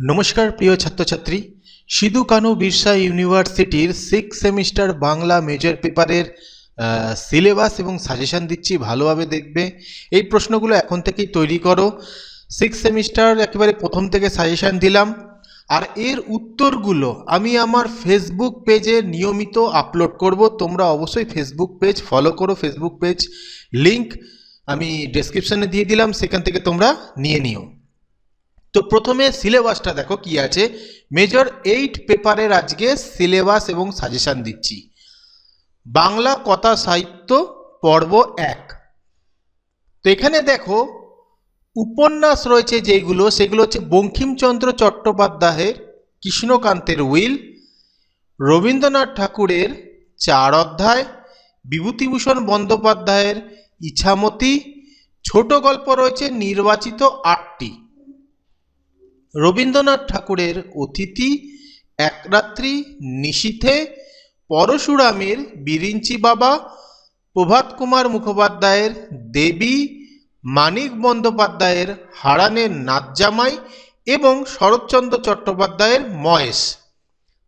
নমস্কার প্রিয় ছাত্রছাত্রী, সিধু কানু বিরসা ইউনিভার্সিটির 6 সেমিস্টার বাংলা মেজর পেপারের সিলেবাস এবং সাজেশন দিচ্ছি, ভালোভাবে দেখবে। এই প্রশ্নগুলো এখন থেকেই তৈরি করো। 6 সেমিস্টার একেবারে প্রথম থেকে সাজেশন দিলাম, আর এর উত্তরগুলো আমি আমার ফেসবুক পেজে নিয়মিত আপলোড করব। তোমরা অবশ্যই ফেসবুক পেজ ফলো করো। ফেসবুক পেজ লিংক আমি ডেসক্রিপশনে দিয়ে দিলাম, সেখান থেকে তোমরা নিয়ে নিও। তো প্রথমে সিলেবাসটা দেখো কি আছে। মেজর 8 পেপারের আজকে সিলেবাস এবং সাজেশন দিচ্ছি। বাংলা কথা সাহিত্য পর্ব 1। তো এখানে দেখো উপন্যাস রয়েছে যেগুলো, সেগুলো হচ্ছে বঙ্কিমচন্দ্র চট্টোপাধ্যায়ের কৃষ্ণকান্তের উইল, রবীন্দ্রনাথ ঠাকুরের 4 অধ্যায়, বিভূতিভূষণ বন্দ্যোপাধ্যায়ের ইছামতি। ছোট গল্প রয়েছে নির্বাচিত 8টি। রবীন্দ্রনাথ ঠাকুরের অতিথি, এক রাত্রি, নিশীথে, পরশুরামের বিরিঞ্চি বাবা, প্রভাত কুমার মুখোপাধ্যায়ের দেবী, মানিক বন্দ্যোপাধ্যায়ের হারানের নাতজামাই এবং শরৎচন্দ্র চট্টোপাধ্যায়ের মহেশ।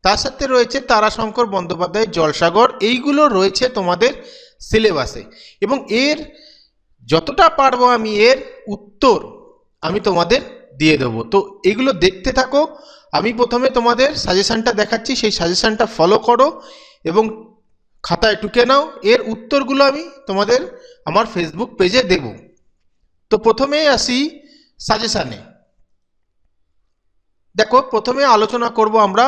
তার সাথে রয়েছে তারাশঙ্কর বন্দ্যোপাধ্যায়ের জলসাগর। এইগুলো রয়েছে তোমাদের সিলেবাসে, এবং এর যতটা পারবো আমি এর উত্তর আমি তোমাদের দিয়ে দেবো। তো এগুলো দেখতে থাকো। আমি প্রথমে তোমাদের সাজেশনটা দেখাচ্ছি, সেই সাজেশনটা ফলো করো এবং খাতায় টুকে নাও। এর উত্তরগুলো আমি তোমাদের আমার ফেসবুক পেজে দেব। তো প্রথমে আসি সাজেশনে। দেখো, প্রথমে আলোচনা করব আমরা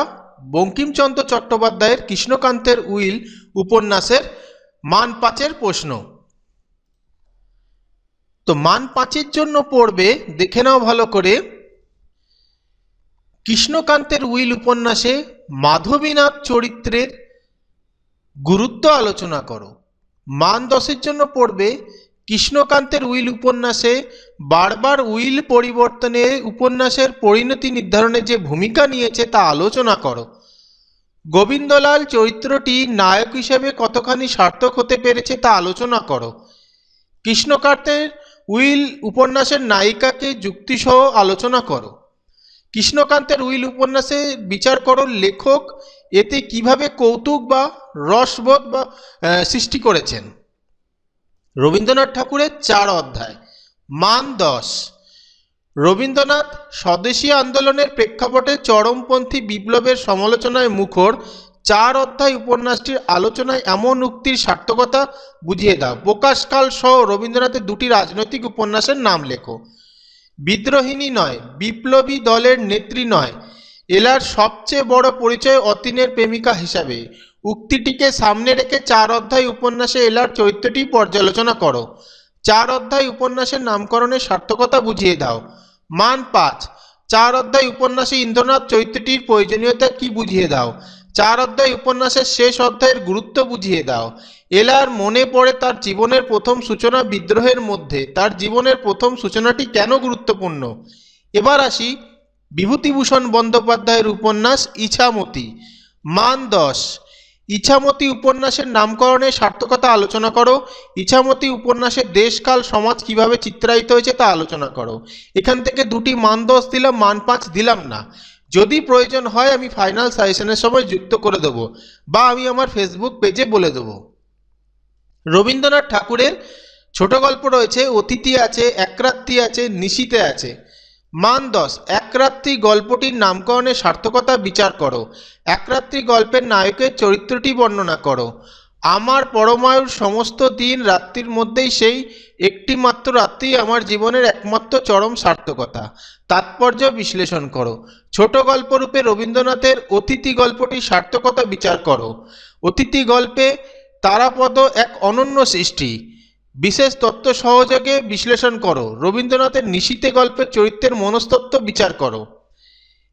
বঙ্কিমচন্দ্র চট্টোপাধ্যায়ের কৃষ্ণকান্তের উইল উপন্যাসের মান 5-এর প্রশ্ন। তো মান 5-এর জন্য পড়বে, দেখে নাও ভালো করে, কৃষ্ণকান্তের উইল উপন্যাসে মাধবীনাথ চরিত্রের গুরুত্ব আলোচনা করো। মান 10-এর জন্য পড়বে, কৃষ্ণকান্তের উইল উপন্যাসে বারবার উইল পরিবর্তনে উপন্যাসের পরিণতি নির্ধারণে যে ভূমিকা নিয়েছে তা আলোচনা করো। গোবিন্দলাল চরিত্রটি নায়ক হিসেবে কতখানি সার্থক হতে পেরেছে তা আলোচনা করো। কৃষ্ণকান্তের উইল উপন্যাসের নায়িকাকে যুক্তিসহ আলোচনা করো। কৃষ্ণকান্তের উইল উপন্যাসে বিচার করো লেখক এতে কিভাবে কৌতুক বা রসবোধ বা সৃষ্টি করেছেন। রবীন্দ্রনাথ ঠাকুরের 4 অধ্যায়। মান 10। রবীন্দ্রনাথ স্বদেশী আন্দোলনের প্রেক্ষাপটে চরমপন্থী বিপ্লবের সমালোচনায় মুখর 4 অধ্যায় উপন্যাসটির আলোচনায় এমন উক্তির সার্থকতা বুঝিয়ে দাও। প্রকাশকাল সহ রবীন্দ্রনাথের 2টি রাজনৈতিক উপন্যাসের নাম লেখো। বিদ্রোহিনী নয়, বিপ্লবী দলের নেত্রী নয়, এলার সবচেয়ে বড় পরিচয় অতীনের প্রেমিকা হিসাবে। উক্তিটিকে সামনে রেখে 4 অধ্যায় উপন্যাসে এলার চরিত্রটি পর্যালোচনা করো। 4 অধ্যায় উপন্যাসের নামকরণের সার্থকতা বুঝিয়ে দাও। মান 5। 4 অধ্যায় উপন্যাসে ইন্দ্রনাথ চরিত্রটির প্রয়োজনীয়তা কি বুঝিয়ে দাও। 4 অধ্যায় উপন্যাসের শেষ অধ্যায়ের গুরুত্ব বুঝিয়ে দাও। এলার মনে পড়ে তার জীবনের প্রথম সূচনা বিদ্রোহের মধ্যে। তার জীবনের প্রথম সূচনাটি কেন গুরুত্বপূর্ণ। এবার আসি বিভূতিভূষণ বন্দ্যোপাধ্যায়ের উপন্যাস ইছামতি। মান 10। ইছামতি উপন্যাসের নামকরণের সার্থকতা আলোচনা করো। ইছামতি উপন্যাসের দেশকাল সমাজ কিভাবে চিত্রায়িত হয়েছে তা আলোচনা করো। এখান থেকে 2টি মান 10 দিলাম, মান 5 দিলাম না। যদি প্রয়োজন হয় আমি ফাইনাল সাজেশনের সময় যুক্ত করে দেবো, বা আমি আমার ফেসবুক পেজে বলে দেবো। রবীন্দ্রনাথ ঠাকুরের ছোট গল্প রয়েছে, অতিথি আছে, এক রাত্রি আছে, নিশীথে আছে। মান 10। এক রাত্রি গল্পটির নামকরণের সার্থকতা বিচার করো। এক রাত্রি গল্পের নায়কের চরিত্রটি বর্ণনা করো। আমার পরমায়ুর সমস্ত দিন রাত্রির মধ্যেই সেই একটি মাত্র রাত্রি আমার জীবনের একমাত্র চরম সার্থকতা। তাৎপর্য বিশ্লেষণ করো। ছোট গল্পরূপে রবীন্দ্রনাথের অতিথি গল্পটির সার্থকতা বিচার করো। অতিথি গল্পে তারাপদ এক অনন্য সৃষ্টি, বিশেষ তত্ত্ব সহযোগে বিশ্লেষণ করো। রবীন্দ্রনাথের নিশীথে গল্পের চরিত্রের মনস্তত্ত্ব বিচার করো।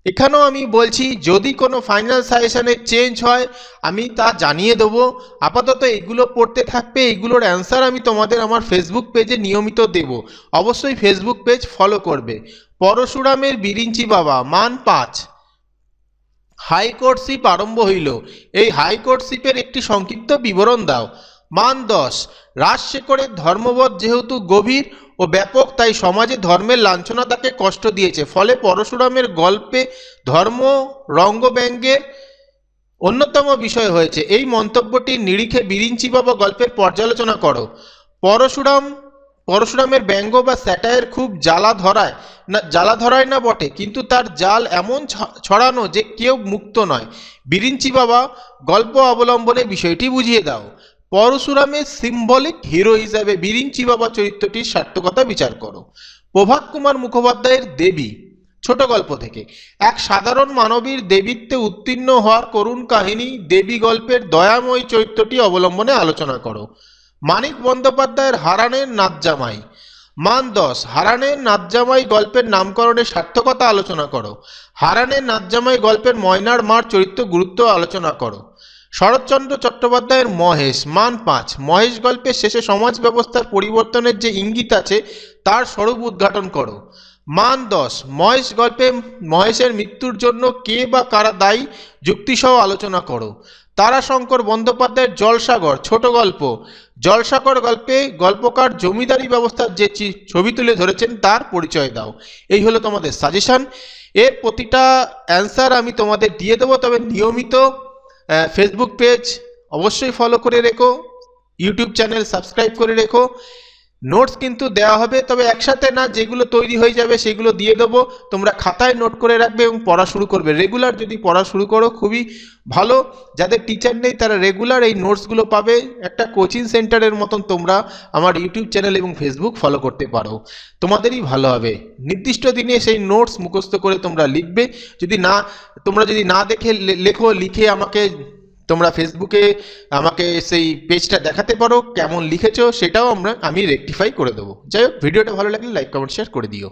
এখানেও আমি বলছি, যদি কোনো ফাইনাল সাজেশনে চেঞ্জ হয় আমি তা জানিয়ে দেবো। আপাতত এগুলো পড়তে থাকবে, এগুলোর অ্যান্সার আমি তোমাদের আমার ফেসবুক পেজে নিয়মিত দেব। অবশ্যই ফেসবুক পেজ ফলো করবে। পরশুরামের বিরিঞ্চি বাবা। মান 5। হাইকোর্টশিপ আরম্ভ হইল, এই হাইকোর্টশিপের একটি সংক্ষিপ্ত বিবরণ দাও। মান 10। রাজশেখরের ধর্মবোধ যেহেতু গভীর ও ব্যাপক, তাই সমাজে ধর্মের লাঞ্ছনা তাকে কষ্ট দিয়েছে। ফলে পরশুরামের গল্পে ধর্ম রঙ্গব্যঙ্গের অন্যতম বিষয় হয়েছে। এই মন্তব্যটির নিরিখে বিরিঞ্চি বাবা গল্পের পর্যালোচনা করো। পরশুরামের ব্যঙ্গ বা স্যাটায়ার খুব জ্বালা ধরায় না বটে, কিন্তু তার জাল এমন ছড়ানো যে কেউ মুক্ত নয়। বিরিঞ্চি বাবা গল্প অবলম্বনে বিষয়টি বুঝিয়ে দাও। পরশুরামের সিম্বলিক হিরো হিসাবে বিরিঞ্চি বাবা চরিত্রটির সার্থকতা বিচার করো। প্রভাত কুমার মুখোপাধ্যায়ের দেবী ছোট গল্প থেকে এক সাধারণ মানবীর দেবীত্বে উত্তীর্ণ হওয়ার করুণ কাহিনী দেবী গল্পের দয়াময় চরিত্রটি অবলম্বনে আলোচনা করো। মানিক বন্দ্যোপাধ্যায়ের হারানের নাতজামাই মান 10 হারানের নাতজামাই গল্পের নামকরণের সার্থকতা আলোচনা করো। হারানের নাতজামাই গল্পের ময়নার মার চরিত্র গুরুত্ব আলোচনা করো। শরৎচন্দ্র চট্টোপাধ্যায়ের মহেশ মান 5 মহেশ গল্পের শেষে সমাজ ব্যবস্থার পরিবর্তনের যে ইঙ্গিত আছে তার স্বরূপ উদ্ঘাটন করো। মান 10 মহেশ গল্পে মহেশের মৃত্যুর জন্য কে বা কারা দায়ী যুক্তিসহ আলোচনা করো। তারাশঙ্কর বন্দ্যোপাধ্যায়ের জলসাগর ছোট গল্প জলসাগর গল্পে গল্পকার জমিদারি ব্যবস্থার যে ছবি তুলে ধরেছেন তার পরিচয় দাও। এই হলো তোমাদের সাজেশন। এর প্রতিটা অ্যান্সার আমি তোমাদের দিয়ে দেবো, তবে নিয়মিত ফেসবুক পেজ অবশ্যই ফলো করে রেখো, ইউটিউব চ্যানেল সাবস্ক্রাইব করে রেখো। নোটস কিন্তু দেওয়া হবে, তবে একসাথে না, যেগুলো তৈরি হয়ে যাবে সেগুলো দিয়ে দেবো। তোমরা খাতায় নোট করে রাখবে এবং পড়া শুরু করবে। রেগুলার যদি পড়া শুরু করো খুবই ভালো। যাদের টিচার নেই তারা রেগুলার এই নোটসগুলো পাবে। একটা কোচিং সেন্টারের মতন তোমরা আমার ইউটিউব চ্যানেল এবং ফেসবুক ফলো করতে পারো, তোমাদেরই ভালো হবে। নির্দিষ্ট দিনে সেই নোটস মুখস্থ করে তোমরা লিখবে। তোমরা যদি না দেখে লিখে আমাকে তোমরা ফেসবুকে আমাকে সেই পেজটা দেখাতে পারো কেমন লিখেছো, সেটাও আমি রেকটিফাই করে দেবো। যাই হোক, ভিডিওটা ভালো লাগলে লাইক কমেন্ট শেয়ার করে দিও।